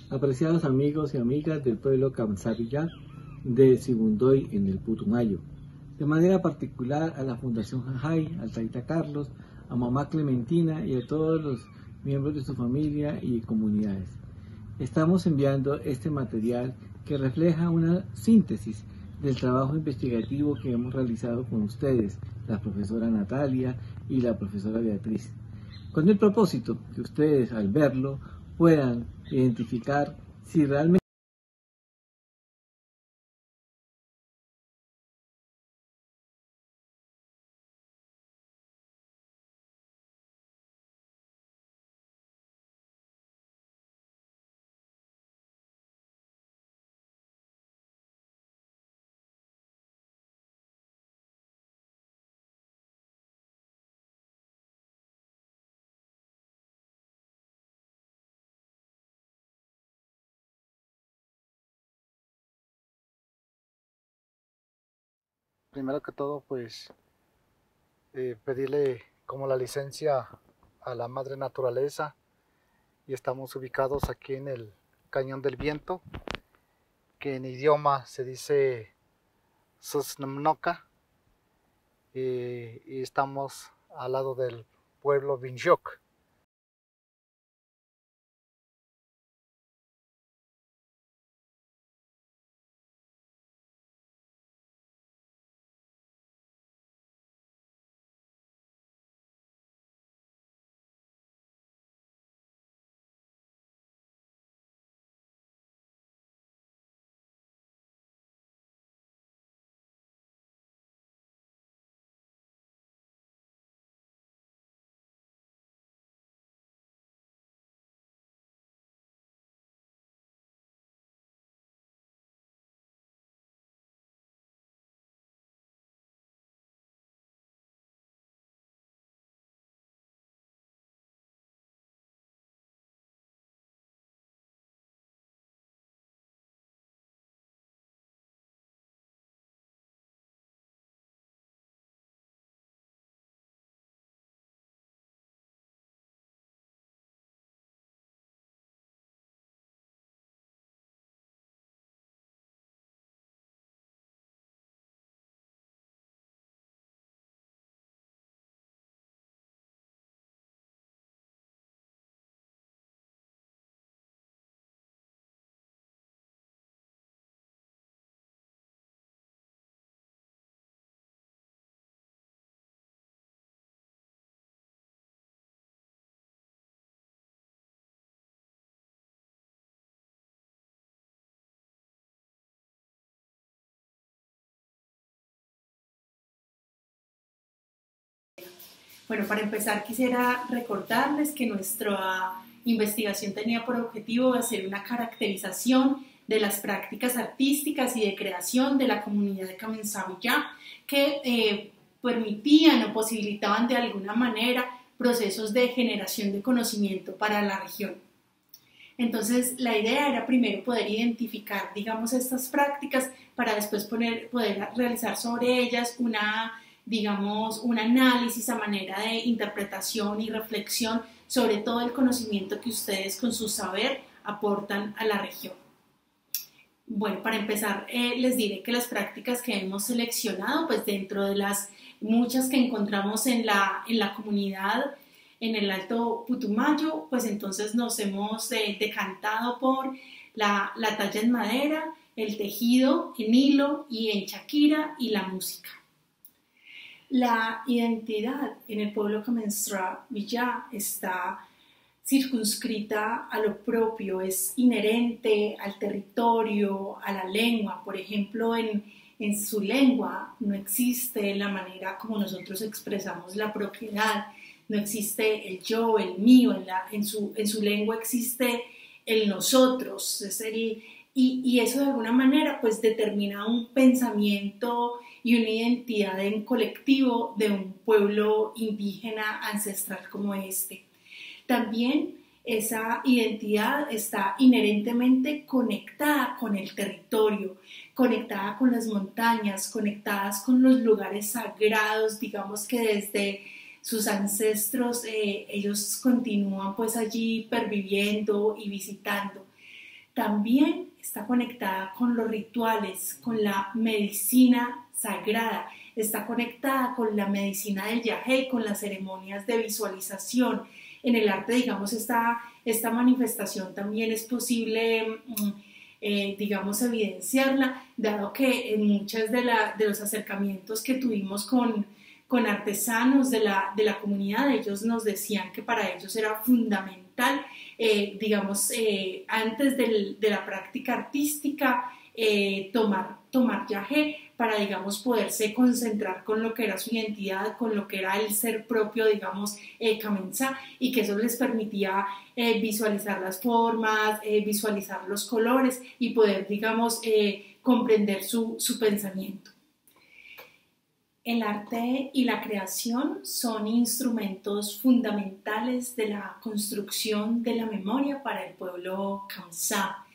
Apreciados amigos y amigas del pueblo Kamsavilla de Sibundoy en el Putumayo, de manera particular a la Fundación Jajay, al Taita Carlos, a Mamá Clementina y a todos los miembros de su familia y comunidades. Estamos enviando este material que refleja una síntesis del trabajo investigativo que hemos realizado con ustedes, la profesora Natalia y la profesora Beatriz, con el propósito que ustedes al verlo puedan identificar si realmente Primero que todo, pues pedirle como la licencia a la madre naturaleza, y estamos ubicados aquí en el Cañón del Viento, que en idioma se dice Susnamnoca, y estamos al lado del pueblo Vinjoc. Bueno, para empezar quisiera recordarles que nuestra investigación tenía por objetivo hacer una caracterización de las prácticas artísticas y de creación de la comunidad de Kamsavilla que permitían o posibilitaban de alguna manera procesos de generación de conocimiento para la región. Entonces, la idea era primero poder identificar, digamos, estas prácticas para después poder realizar sobre ellas un análisis a manera de interpretación y reflexión sobre todo el conocimiento que ustedes con su saber aportan a la región. Bueno, para empezar, les diré que las prácticas que hemos seleccionado, pues dentro de las muchas que encontramos en la comunidad, en el Alto Putumayo, pues entonces nos hemos decantado por la talla en madera, el tejido en hilo y en chaquira y la música. La identidad en el pueblo Kamsavilla está circunscrita a lo propio, es inherente al territorio, a la lengua. Por ejemplo, en su lengua no existe la manera como nosotros expresamos la propiedad, no existe el yo, el mío, en su lengua existe el nosotros, y eso de alguna manera pues determina un pensamiento y una identidad en colectivo de un pueblo indígena ancestral como este. También esa identidad está inherentemente conectada con el territorio, conectada con las montañas, conectadas con los lugares sagrados, digamos que desde sus ancestros ellos continúan pues allí perviviendo y visitando. también está conectada con los rituales, con la medicina sagrada, está conectada con la medicina del yagé, con las ceremonias de visualización. En el arte, digamos, esta manifestación también es posible, digamos, evidenciarla, dado que en muchos de los acercamientos que tuvimos con artesanos de la comunidad, ellos nos decían que para ellos era fundamental, digamos, antes de la práctica artística, tomar yagé para, digamos, poderse concentrar con lo que era su identidad, con lo que era el ser propio, digamos, Kamensá, y que eso les permitía visualizar las formas, visualizar los colores y poder, digamos, comprender su pensamiento. El arte y la creación son instrumentos fundamentales de la construcción de la memoria para el pueblo Kamsá.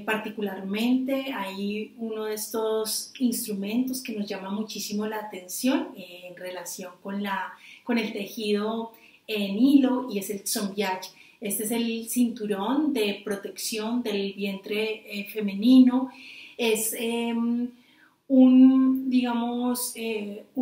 Particularmente hay uno de estos instrumentos que nos llama muchísimo la atención en relación con el tejido en hilo, y es el tsombyaj. Este es el cinturón de protección del vientre femenino. Es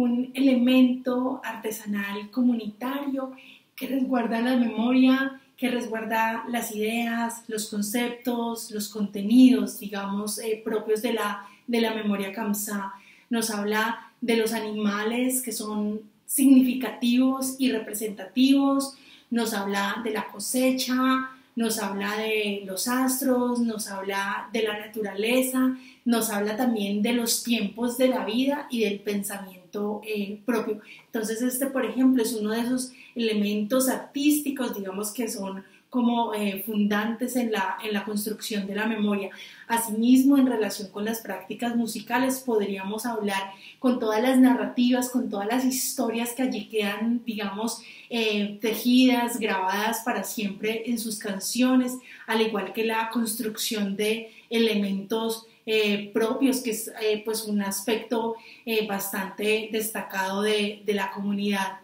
un elemento artesanal comunitario que resguarda la memoria, que resguarda las ideas, los conceptos, los contenidos, digamos, propios de la memoria Kamsá. Nos habla de los animales que son significativos y representativos, nos habla de la cosecha, nos habla de los astros, nos habla de la naturaleza, nos habla también de los tiempos de la vida y del pensamiento propio. Entonces por ejemplo, es uno de esos elementos artísticos, digamos, que son como fundantes en la construcción de la memoria. Asimismo, en relación con las prácticas musicales, podríamos hablar con todas las narrativas, con todas las historias que allí quedan, digamos, tejidas, grabadas para siempre en sus canciones, al igual que la construcción de elementos propios, que es pues un aspecto bastante destacado de la comunidad.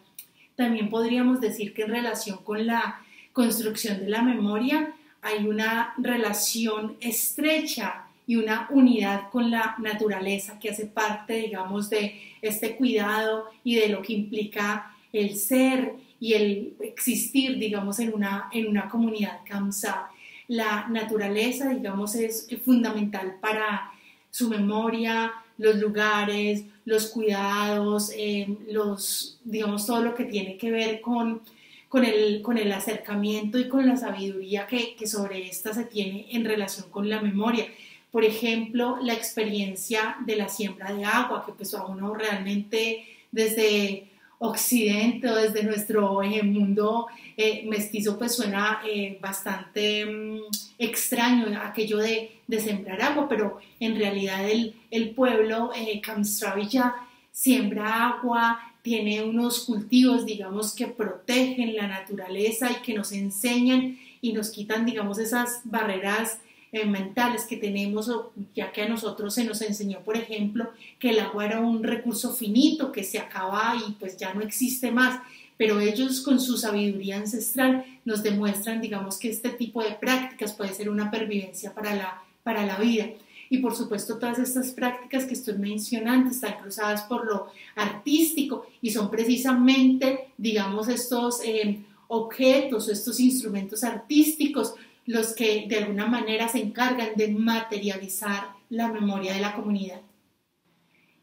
También podríamos decir que en relación con la construcción de la memoria hay una relación estrecha y una unidad con la naturaleza que hace parte, digamos, de este cuidado y de lo que implica el ser y el existir, digamos, en una comunidad Kamsá. La naturaleza, digamos, es fundamental para su memoria, los lugares, los cuidados, digamos, todo lo que tiene que ver con el acercamiento y con la sabiduría que sobre esta se tiene en relación con la memoria. Por ejemplo, la experiencia de la siembra de agua, que pues a uno realmente desde Occidente o desde nuestro mundo mestizo pues suena bastante extraño aquello de sembrar agua, pero en realidad el pueblo Kamsravilla siembra agua, tiene unos cultivos, digamos, que protegen la naturaleza y que nos enseñan y nos quitan, digamos, esas barreras mentales que tenemos, ya que a nosotros se nos enseñó, por ejemplo, que el agua era un recurso finito que se acaba y pues ya no existe más, pero ellos con su sabiduría ancestral nos demuestran, digamos, que este tipo de prácticas puede ser una pervivencia para la vida. Y por supuesto todas estas prácticas que estoy mencionando están cruzadas por lo artístico y son precisamente, digamos, estos objetos o estos instrumentos artísticos los que de alguna manera se encargan de materializar la memoria de la comunidad.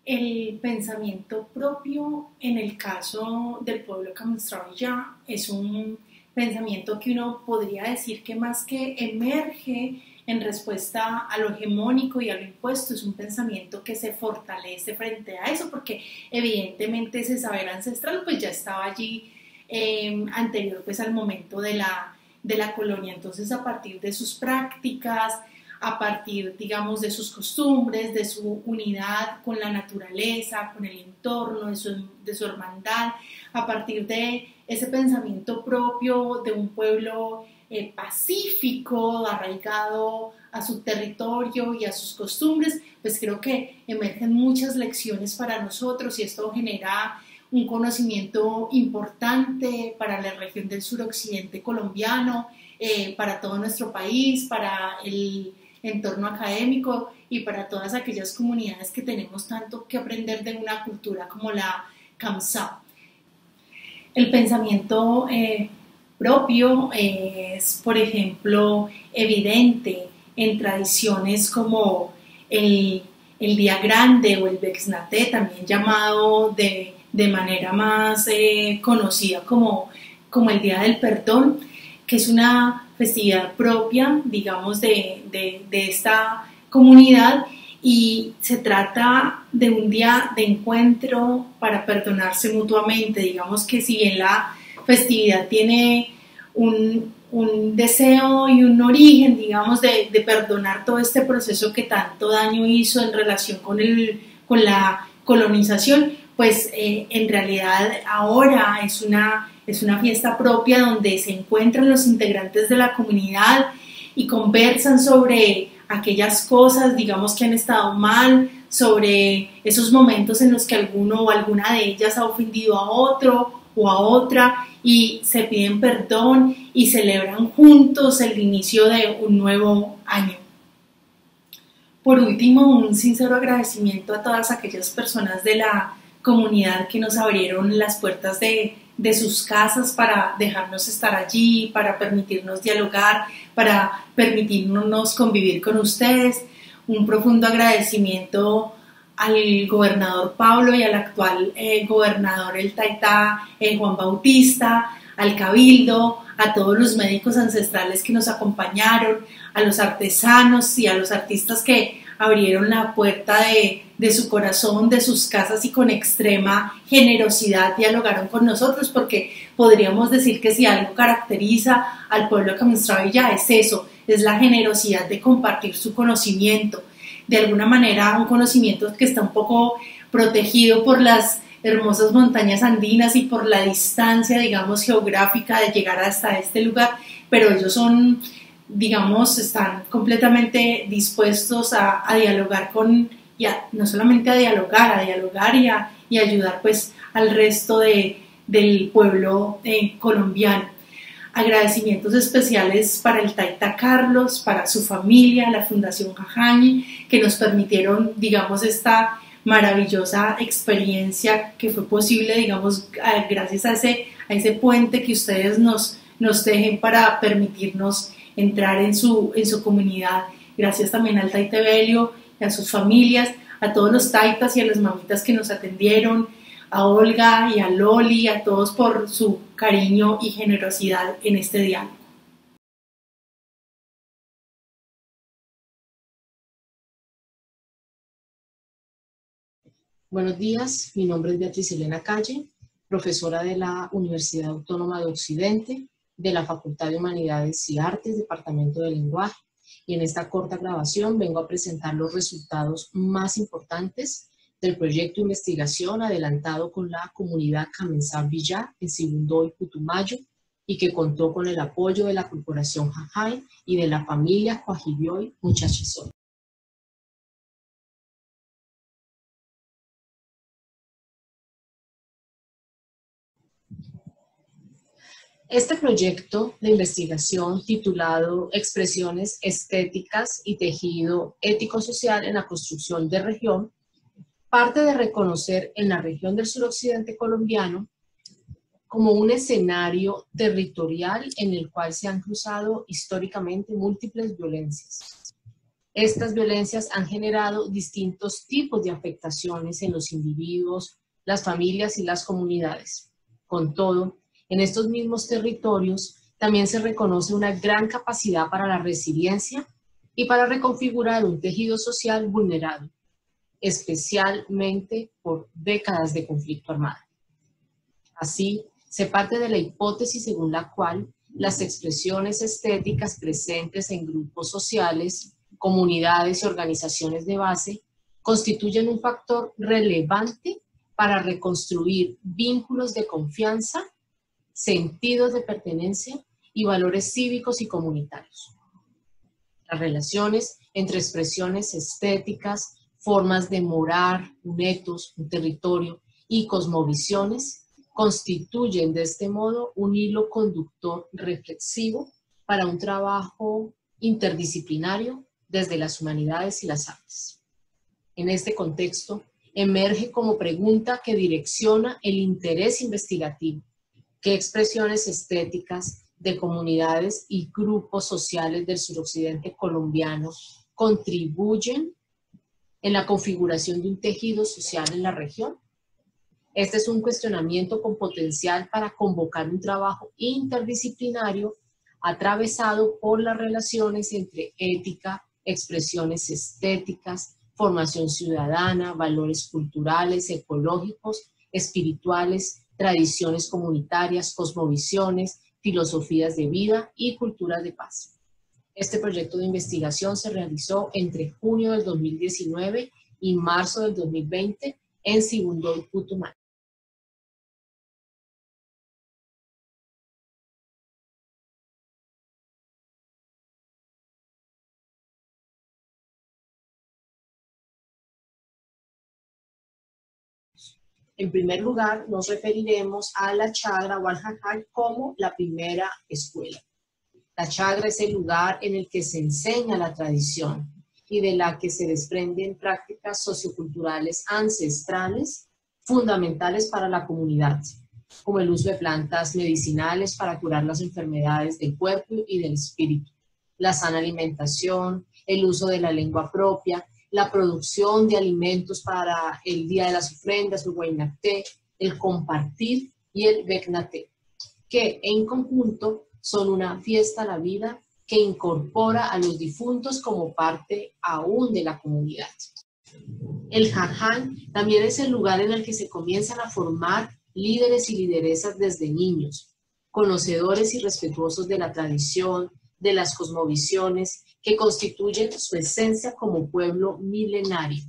El pensamiento propio en el caso del pueblo Kamsravilla es un pensamiento que uno podría decir que más que emerge en respuesta a lo hegemónico y a lo impuesto, es un pensamiento que se fortalece frente a eso, porque evidentemente ese saber ancestral pues ya estaba allí anterior pues al momento de la colonia. Entonces, a partir de sus prácticas, a partir, digamos, de sus costumbres, de su unidad con la naturaleza, con el entorno, de su hermandad, a partir de ese pensamiento propio de un pueblo pacífico, arraigado a su territorio y a sus costumbres, pues creo que emergen muchas lecciones para nosotros y esto genera un conocimiento importante para la región del suroccidente colombiano, para todo nuestro país, para el entorno académico y para todas aquellas comunidades que tenemos tanto que aprender de una cultura como la Kamsá. El pensamiento propio es, por ejemplo, evidente en tradiciones como el Día Grande o el Bexnaté, también llamado de manera más conocida como el Día del Perdón, que es una festividad propia, digamos, de esta comunidad, y se trata de un día de encuentro para perdonarse mutuamente. Digamos que si bien la festividad tiene un deseo y un origen, digamos, de perdonar todo este proceso que tanto daño hizo en relación con la colonización, pues en realidad ahora es una fiesta propia donde se encuentran los integrantes de la comunidad y conversan sobre aquellas cosas, digamos, que han estado mal, sobre esos momentos en los que alguno o alguna de ellas ha ofendido a otro o a otra, y se piden perdón y celebran juntos el inicio de un nuevo año. Por último, un sincero agradecimiento a todas aquellas personas de la comunidad que nos abrieron las puertas de sus casas para dejarnos estar allí, para permitirnos dialogar, para permitirnos convivir con ustedes. Un profundo agradecimiento al gobernador Pablo y al actual gobernador el Taita Juan Bautista, al Cabildo, a todos los médicos ancestrales que nos acompañaron, a los artesanos y a los artistas que abrieron la puerta de su corazón, de sus casas, y con extrema generosidad dialogaron con nosotros, porque podríamos decir que si algo caracteriza al pueblo de Kamsávija es eso, es la generosidad de compartir su conocimiento, de alguna manera un conocimiento que está un poco protegido por las hermosas montañas andinas y por la distancia, digamos, geográfica de llegar hasta este lugar, pero ellos son, digamos, están completamente dispuestos a dialogar no solamente a dialogar y ayudar pues al resto del pueblo colombiano. Agradecimientos especiales para el Taita Carlos, para su familia, la Fundación Jajani, que nos permitieron, digamos, esta maravillosa experiencia que fue posible, digamos, gracias a ese puente que ustedes nos dejen para permitirnos entrar en su comunidad. Gracias también al Taita Evelio y a sus familias, a todos los taitas y a las mamitas que nos atendieron, a Olga y a Loli, a todos por su cariño y generosidad en este diálogo. Buenos días, mi nombre es Beatriz Elena Calle, profesora de la Universidad Autónoma de Occidente, de la Facultad de Humanidades y Artes, Departamento de Lenguaje, y en esta corta grabación vengo a presentar los resultados más importantes del proyecto de investigación adelantado con la comunidad Kamsávija en Sibundoy, Putumayo, y que contó con el apoyo de la Corporación Jajai y de la familia Cuajibioy Muchachizol. Este proyecto de investigación, titulado Expresiones estéticas y tejido ético-social en la construcción de región, parte de reconocer en la región del suroccidente colombiano como un escenario territorial en el cual se han cruzado históricamente múltiples violencias. Estas violencias han generado distintos tipos de afectaciones en los individuos, las familias y las comunidades. Con todo, en estos mismos territorios también se reconoce una gran capacidad para la resiliencia y para reconfigurar un tejido social vulnerado, especialmente por décadas de conflicto armado. Así, se parte de la hipótesis según la cual las expresiones estéticas presentes en grupos sociales, comunidades y organizaciones de base constituyen un factor relevante para reconstruir vínculos de confianza, sentidos de pertenencia y valores cívicos y comunitarios. Las relaciones entre expresiones estéticas, formas de morar, un etos, un territorio, y cosmovisiones constituyen de este modo un hilo conductor reflexivo para un trabajo interdisciplinario desde las humanidades y las artes. En este contexto, emerge como pregunta que direcciona el interés investigativo: ¿qué expresiones estéticas de comunidades y grupos sociales del suroccidente colombiano contribuyen en la configuración de un tejido social en la región? Este es un cuestionamiento con potencial para convocar un trabajo interdisciplinario atravesado por las relaciones entre ética, expresiones estéticas, formación ciudadana, valores culturales, ecológicos, espirituales, tradiciones comunitarias, cosmovisiones, filosofías de vida y culturas de paz. Este proyecto de investigación se realizó entre junio del 2019 y marzo del 2020 en Sibundoy, Putumayo. En primer lugar, nos referiremos a la Chagra o al Jajay como la primera escuela. La Chagra es el lugar en el que se enseña la tradición y de la que se desprenden prácticas socioculturales ancestrales fundamentales para la comunidad, como el uso de plantas medicinales para curar las enfermedades del cuerpo y del espíritu, la sana alimentación, el uso de la lengua propia, la producción de alimentos para el Día de las Ofrendas, el Huaynacté, el compartir y el Becnaté, que en conjunto son una fiesta a la vida que incorpora a los difuntos como parte aún de la comunidad. El Jaján también es el lugar en el que se comienzan a formar líderes y lideresas desde niños, conocedores y respetuosos de la tradición, de las cosmovisiones que constituyen su esencia como pueblo milenario.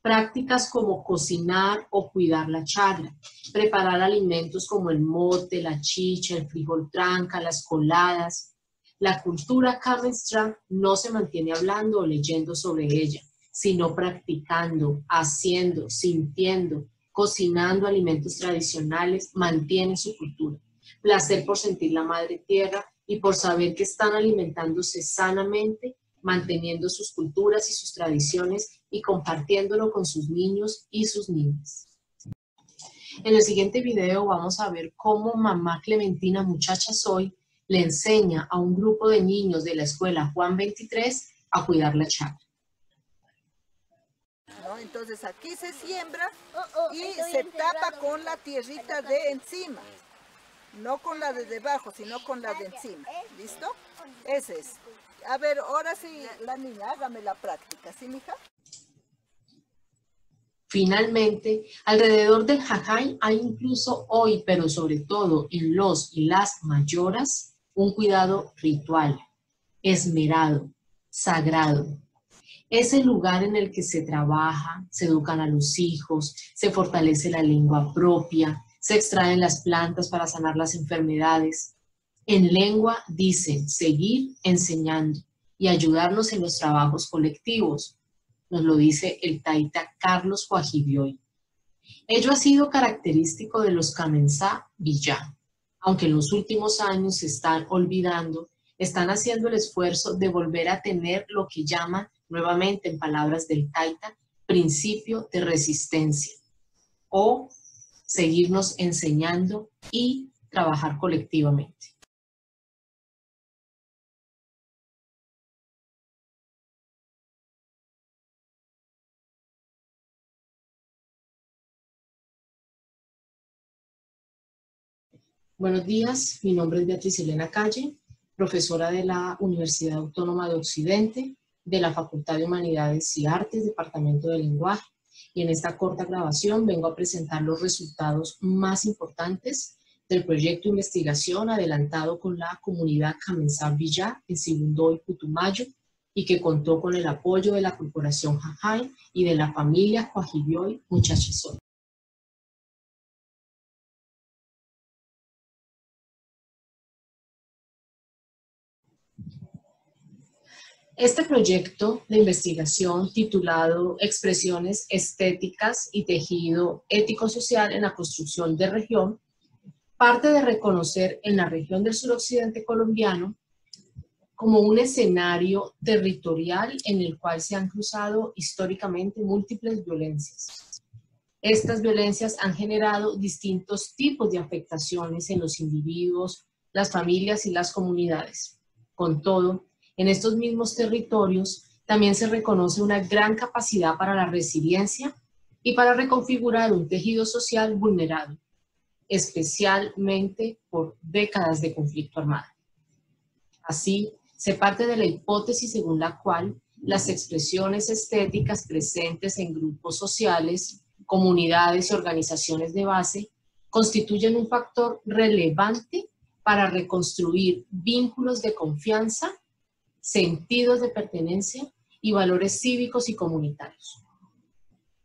Prácticas como cocinar o cuidar la chagra, preparar alimentos como el mote, la chicha, el frijol tranca, las coladas. La cultura Kamenstra no se mantiene hablando o leyendo sobre ella, sino practicando, haciendo, sintiendo, cocinando alimentos tradicionales, mantiene su cultura. Placer por sentir la madre tierra y por saber que están alimentándose sanamente, manteniendo sus culturas y sus tradiciones y compartiéndolo con sus niños y sus niñas. En el siguiente video vamos a ver cómo mamá Clementina Muchacha Soy le enseña a un grupo de niños de la escuela Juan 23 a cuidar la chagra. ¿No? Entonces aquí se siembra y se tapa con la tierrita de encima. No con la de debajo, sino con la de encima. ¿Listo? Ese es. A ver, ahora sí, la niña, hágame la práctica. ¿Sí, mija? Finalmente, alrededor del Jajay hay incluso hoy, pero sobre todo en los y las mayoras, un cuidado ritual, esmerado, sagrado. Es el lugar en el que se trabaja, se educan a los hijos, se fortalece la lengua propia, se extraen las plantas para sanar las enfermedades. En lengua dicen seguir enseñando y ayudarnos en los trabajos colectivos. Nos lo dice el taita Carlos Guajibioy. Ello ha sido característico de los Kamensá Villá, aunque en los últimos años se están olvidando, están haciendo el esfuerzo de volver a tener lo que llaman, nuevamente en palabras del taita, principio de resistencia, o seguirnos enseñando y trabajar colectivamente. Buenos días, mi nombre es Beatriz Elena Calle, profesora de la Universidad Autónoma de Occidente, de la Facultad de Humanidades y Artes, Departamento de Lenguaje, y en esta corta grabación vengo a presentar los resultados más importantes del proyecto de investigación adelantado con la comunidad Kamensá Villá en Sibundoy, Putumayo, y que contó con el apoyo de la Corporación Jajay y de la familia Guajibioy Muchacha Soy. Este proyecto de investigación titulado Expresiones estéticas y tejido ético-social en la construcción de región parte de reconocer en la región del suroccidente colombiano como un escenario territorial en el cual se han cruzado históricamente múltiples violencias. Estas violencias han generado distintos tipos de afectaciones en los individuos, las familias y las comunidades. Con todo, en estos mismos territorios también se reconoce una gran capacidad para la resiliencia y para reconfigurar un tejido social vulnerado, especialmente por décadas de conflicto armado. Así, se parte de la hipótesis según la cual las expresiones estéticas presentes en grupos sociales, comunidades y organizaciones de base constituyen un factor relevante para reconstruir vínculos de confianza, sentidos de pertenencia y valores cívicos y comunitarios.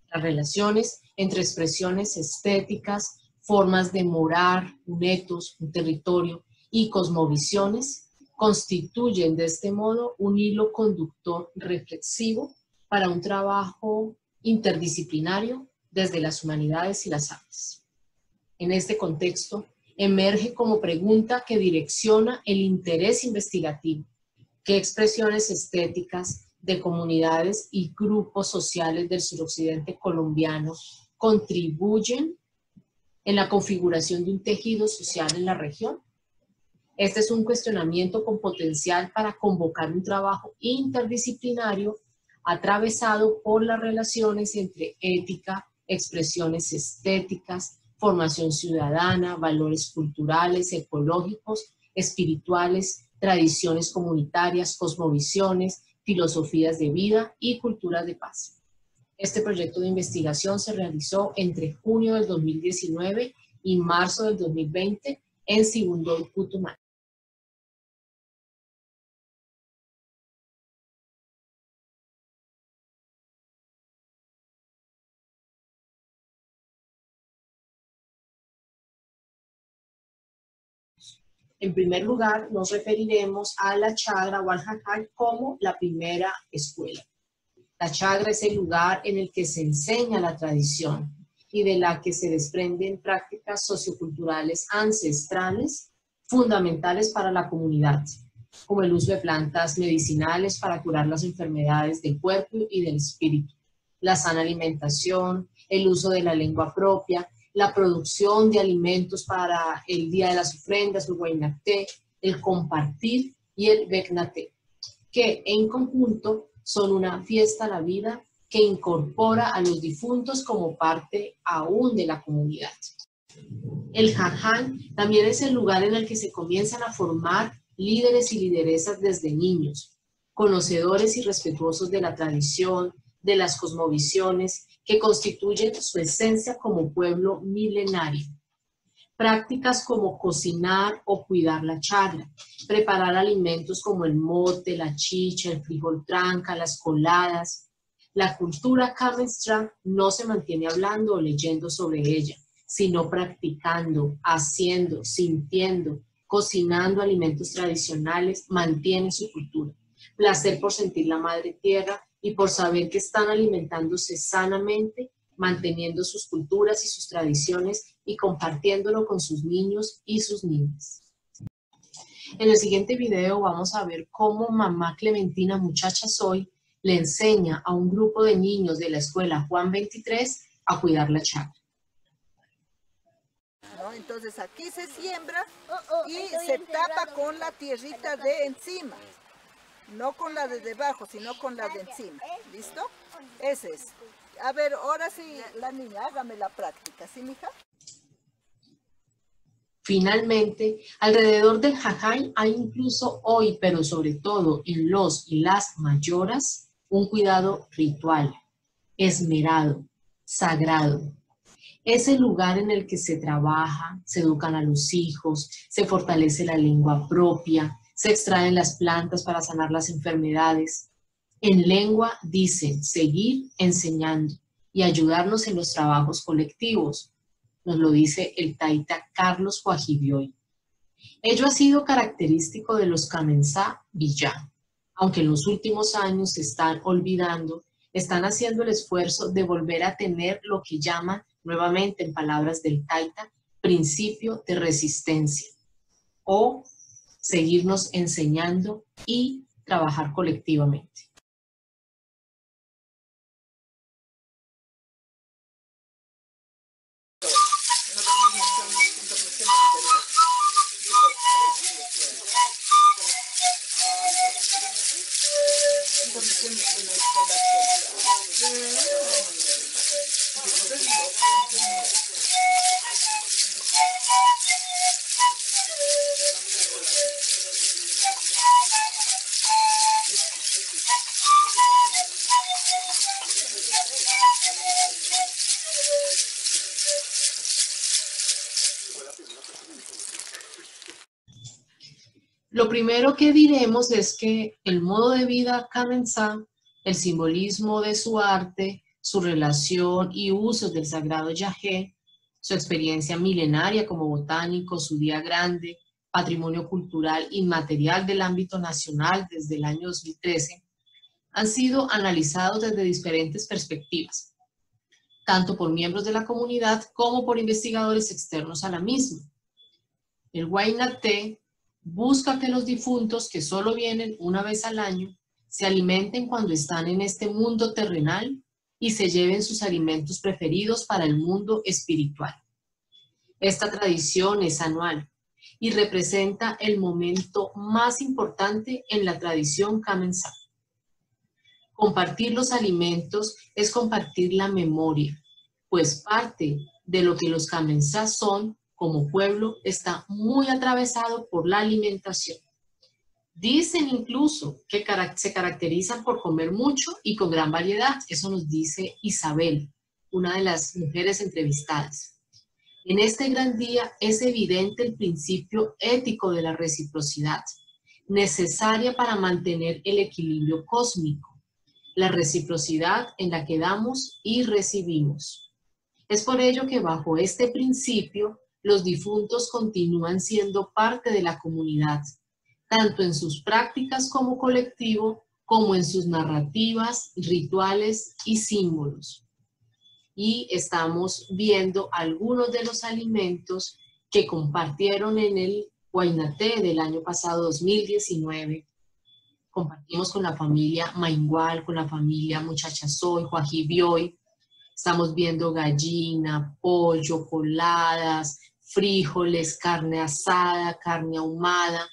Las relaciones entre expresiones estéticas, formas de morar, un etos, un territorio y cosmovisiones constituyen de este modo un hilo conductor reflexivo para un trabajo interdisciplinario desde las humanidades y las artes. En este contexto, emerge como pregunta que direcciona el interés investigativo: ¿qué expresiones estéticas de comunidades y grupos sociales del suroccidente colombiano contribuyen en la configuración de un tejido social en la región? Este es un cuestionamiento con potencial para convocar un trabajo interdisciplinario atravesado por las relaciones entre ética, expresiones estéticas, formación ciudadana, valores culturales, ecológicos, espirituales, tradiciones comunitarias, cosmovisiones, filosofías de vida y culturas de paz. Este proyecto de investigación se realizó entre junio del 2019 y marzo del 2020 en Sibundoy, Putumayo. En primer lugar, nos referiremos a la Chagra o al Jajay como la primera escuela. La Chagra es el lugar en el que se enseña la tradición y de la que se desprenden prácticas socioculturales ancestrales fundamentales para la comunidad, como el uso de plantas medicinales para curar las enfermedades del cuerpo y del espíritu, la sana alimentación, el uso de la lengua propia, la producción de alimentos para el Día de las Ofrendas, el Guaynacté, el compartir y el Becnaté, que en conjunto son una fiesta a la vida que incorpora a los difuntos como parte aún de la comunidad. El Jajay también es el lugar en el que se comienzan a formar líderes y lideresas desde niños, conocedores y respetuosos de la tradición, de las cosmovisiones que constituyen su esencia como pueblo milenario. Prácticas como cocinar o cuidar la chagra, preparar alimentos como el mote, la chicha, el frijol tranca, las coladas. La cultura Kamenstrang no se mantiene hablando o leyendo sobre ella, sino practicando, haciendo, sintiendo, cocinando alimentos tradicionales, mantiene su cultura. Placer por sentir la madre tierra y por saber que están alimentándose sanamente, manteniendo sus culturas y sus tradiciones y compartiéndolo con sus niños y sus niñas. En el siguiente video vamos a ver cómo mamá Clementina Muchacha Soy le enseña a un grupo de niños de la escuela Juan 23 a cuidar la chagra. ¿No? Entonces aquí se siembra y se tapa con la tierrita de encima. No con la de debajo, sino con la de encima. ¿Listo? Ese es. A ver, ahora sí, la niña, hágame la práctica. ¿Sí, mija? Finalmente, alrededor del Jajay hay incluso hoy, pero sobre todo en los y las mayoras, un cuidado ritual, esmerado, sagrado. Es el lugar en el que se trabaja, se educan a los hijos, se fortalece la lengua propia, se extraen las plantas para sanar las enfermedades. En lengua dicen seguir enseñando y ayudarnos en los trabajos colectivos. Nos lo dice el taita Carlos Guajibioy. Ello ha sido característico de los Kamensá Villá. aunque en los últimos años se están olvidando, están haciendo el esfuerzo de volver a tener lo que llaman, nuevamente en palabras del Taita, principio de resistencia, o seguirnos enseñando y trabajar colectivamente. Lo primero que diremos es que el modo de vida Kamensá, el simbolismo de su arte, su relación y usos del sagrado Yahé, su experiencia milenaria como botánico, su día grande, patrimonio cultural inmaterial del ámbito nacional desde el año 2013, han sido analizados desde diferentes perspectivas, tanto por miembros de la comunidad como por investigadores externos a la misma. El Huayna Té busca que los difuntos, que solo vienen una vez al año, se alimenten cuando están en este mundo terrenal y se lleven sus alimentos preferidos para el mundo espiritual. Esta tradición es anual y representa el momento más importante en la tradición Kamensá. Compartir los alimentos es compartir la memoria, pues parte de lo que los Kamensá son como pueblo está muy atravesado por la alimentación. Dicen incluso que se caracterizan por comer mucho y con gran variedad. Eso nos dice Isabel, una de las mujeres entrevistadas. En este gran día es evidente el principio ético de la reciprocidad, necesaria para mantener el equilibrio cósmico, la reciprocidad en la que damos y recibimos. Es por ello que bajo este principio, los difuntos continúan siendo parte de la comunidad, tanto en sus prácticas como colectivo, como en sus narrativas, rituales y símbolos. Y estamos viendo algunos de los alimentos que compartieron en el Huayna Té del año pasado, 2019. Compartimos con la familia Maingual, con la familia Muchachasoy, Huajibioy. Estamos viendo gallina, pollo, coladas, frijoles, carne asada, carne ahumada,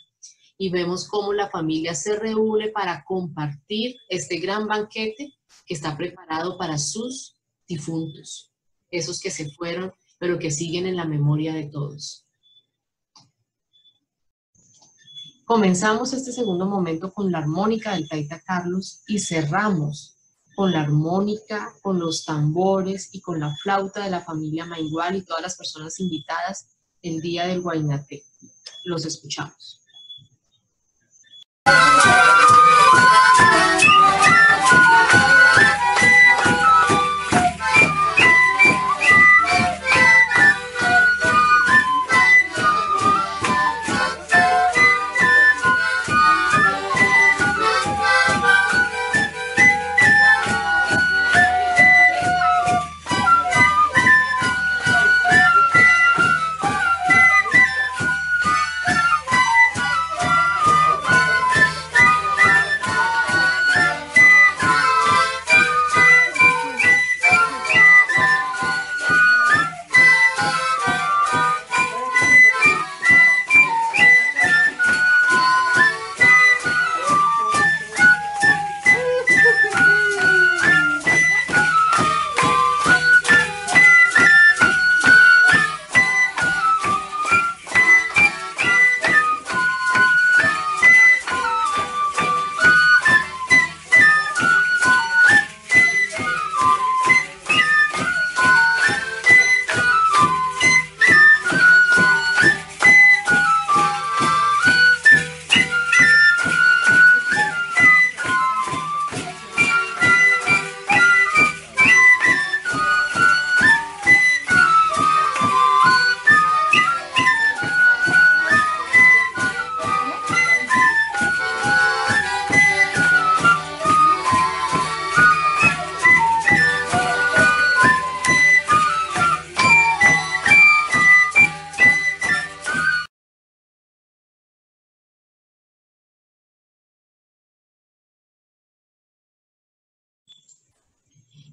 y vemos cómo la familia se reúne para compartir este gran banquete que está preparado para sus difuntos, esos que se fueron, pero que siguen en la memoria de todos. Comenzamos este segundo momento con la armónica del Taita Carlos y cerramos con la armónica, con los tambores y con la flauta de la familia Maingual y todas las personas invitadas el día del Huayna Té. Los escuchamos.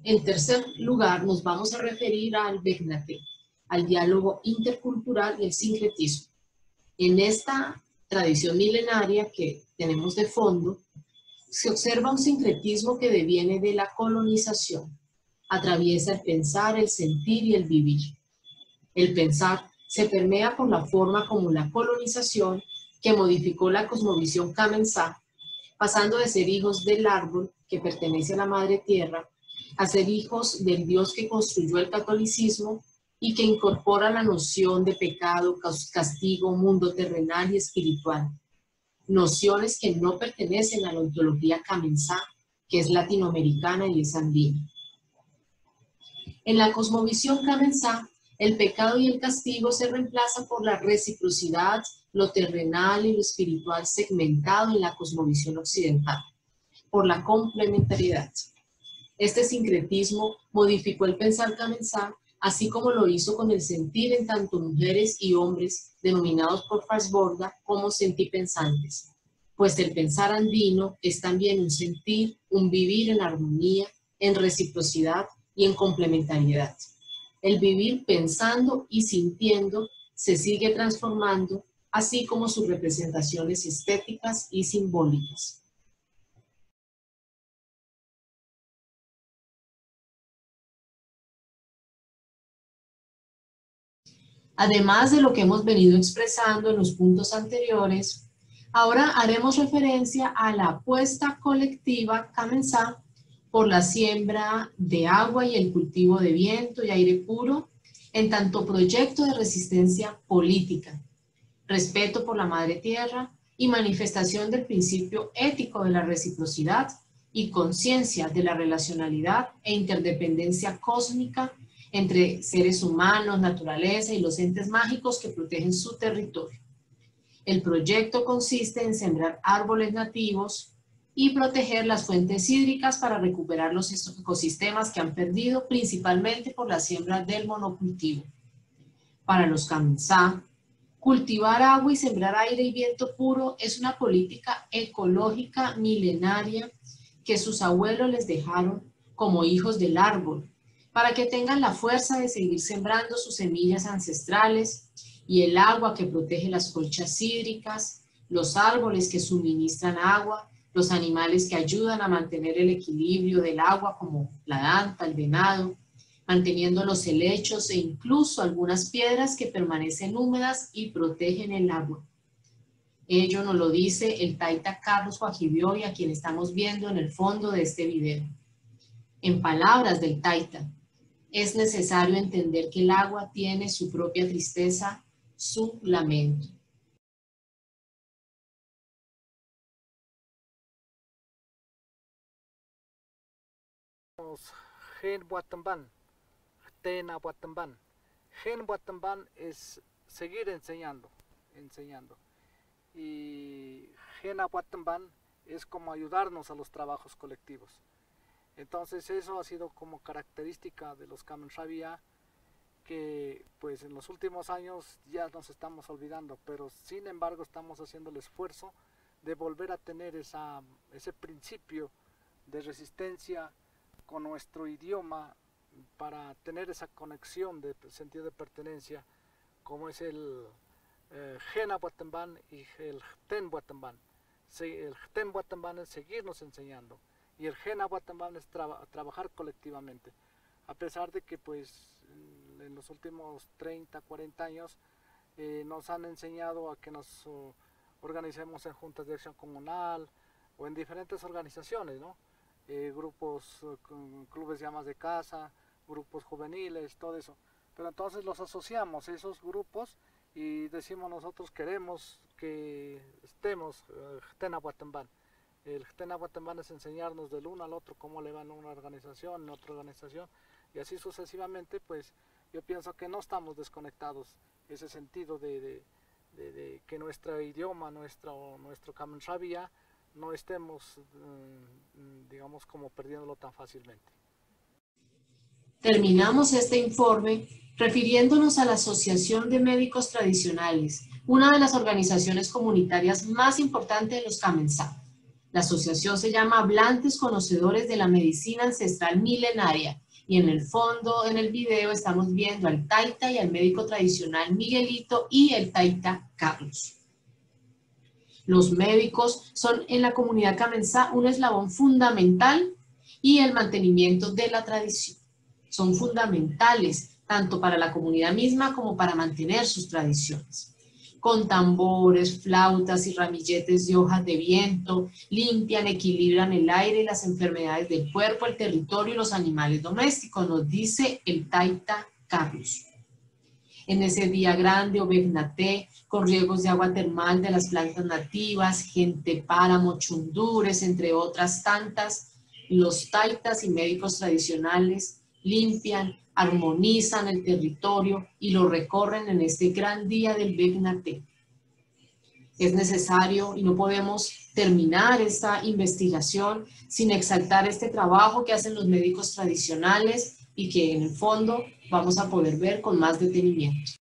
En tercer lugar, nos vamos a referir al Begnate, al diálogo intercultural y el sincretismo. En esta tradición milenaria que tenemos de fondo, se observa un sincretismo que deviene de la colonización. Atraviesa el pensar, el sentir y el vivir. El pensar se permea por la forma como la colonización, que modificó la cosmovisión Kamensá, pasando de ser hijos del árbol que pertenece a la madre tierra, a ser hijos del Dios que construyó el catolicismo y que incorpora la noción de pecado, castigo, mundo terrenal y espiritual. Nociones que no pertenecen a la ontología Kamensá, que es latinoamericana y es andina. En la cosmovisión Kamensá, el pecado y el castigo se reemplazan por la reciprocidad, lo terrenal y lo espiritual segmentado en la cosmovisión occidental, por la complementariedad. Este sincretismo modificó el pensar Kamensá, así como lo hizo con el sentir en tanto mujeres y hombres, denominados por Farsborda como sentipensantes, pues el pensar andino es también un sentir, un vivir en armonía, en reciprocidad y en complementariedad. El vivir pensando y sintiendo se sigue transformando, así como sus representaciones estéticas y simbólicas. Además de lo que hemos venido expresando en los puntos anteriores, ahora haremos referencia a la apuesta colectiva Kamensá por la siembra de agua y el cultivo de viento y aire puro, en tanto proyecto de resistencia política, respeto por la madre tierra y manifestación del principio ético de la reciprocidad y conciencia de la relacionalidad e interdependencia cósmica entre seres humanos, naturaleza y los entes mágicos que protegen su territorio. El proyecto consiste en sembrar árboles nativos y proteger las fuentes hídricas para recuperar los ecosistemas que han perdido principalmente por la siembra del monocultivo. Para los Kamensá, cultivar agua y sembrar aire y viento puro es una política ecológica milenaria que sus abuelos les dejaron como hijos del árbol, para que tengan la fuerza de seguir sembrando sus semillas ancestrales y el agua que protege las colchas hídricas, los árboles que suministran agua, los animales que ayudan a mantener el equilibrio del agua como la danta, el venado, manteniendo los helechos e incluso algunas piedras que permanecen húmedas y protegen el agua. Ello nos lo dice el taita Carlos Guajibioy, a quien estamos viendo en el fondo de este video. En palabras del taita, es necesario entender que el agua tiene su propia tristeza, su lamento. Gen Buatamban, Tena Buatamban. Gen Buatamban es seguir enseñando. Y Gena Buatamban es como ayudarnos a los trabajos colectivos. Entonces eso ha sido como característica de los Kamensá, que pues en los últimos años ya nos estamos olvidando, pero sin embargo estamos haciendo el esfuerzo de volver a tener ese principio de resistencia con nuestro idioma para tener esa conexión de sentido de pertenencia, como es el Gena Buatamban y el Ten Buatamban. El Ten Buatamban es seguirnos enseñando y el Gena Buatamban es trabajar colectivamente, a pesar de que pues en los últimos 30, 40 años nos han enseñado a que nos organicemos en juntas de acción comunal o en diferentes organizaciones, ¿no? Grupos, clubes de amas de casa, grupos juveniles, todo eso. Pero entonces los asociamos esos grupos y decimos nosotros queremos que estemos Tena Buatamban. El Tena Buatamban es enseñarnos del uno al otro cómo le va en una organización, en otra organización, y así sucesivamente. Pues yo pienso que no estamos desconectados, ese sentido de que nuestro idioma, nuestro Kamensá no estemos, digamos, como perdiéndolo tan fácilmente. Terminamos este informe refiriéndonos a la Asociación de Médicos Tradicionales, una de las organizaciones comunitarias más importantes de los Kamensá. La asociación se llama Hablantes Conocedores de la Medicina Ancestral Milenaria, y en el fondo, en el video, estamos viendo al taita y al médico tradicional Miguelito y el taita Carlos. Los médicos son en la comunidad Camensá un eslabón fundamental y el mantenimiento de la tradición. Son fundamentales tanto para la comunidad misma como para mantener sus tradiciones. Con tambores, flautas y ramilletes de hojas de viento, limpian, equilibran el aire y las enfermedades del cuerpo, el territorio y los animales domésticos, nos dice el taita Carlos. En ese día grande o Begnaté, con riegos de agua termal de las plantas nativas, gente páramo, chundures, entre otras tantas, los taitas y médicos tradicionales limpian, armonizan el territorio y lo recorren en este gran día del Begnaté. Es necesario y no podemos terminar esta investigación sin exaltar este trabajo que hacen los médicos tradicionales y que en el fondo vamos a poder ver con más detenimiento.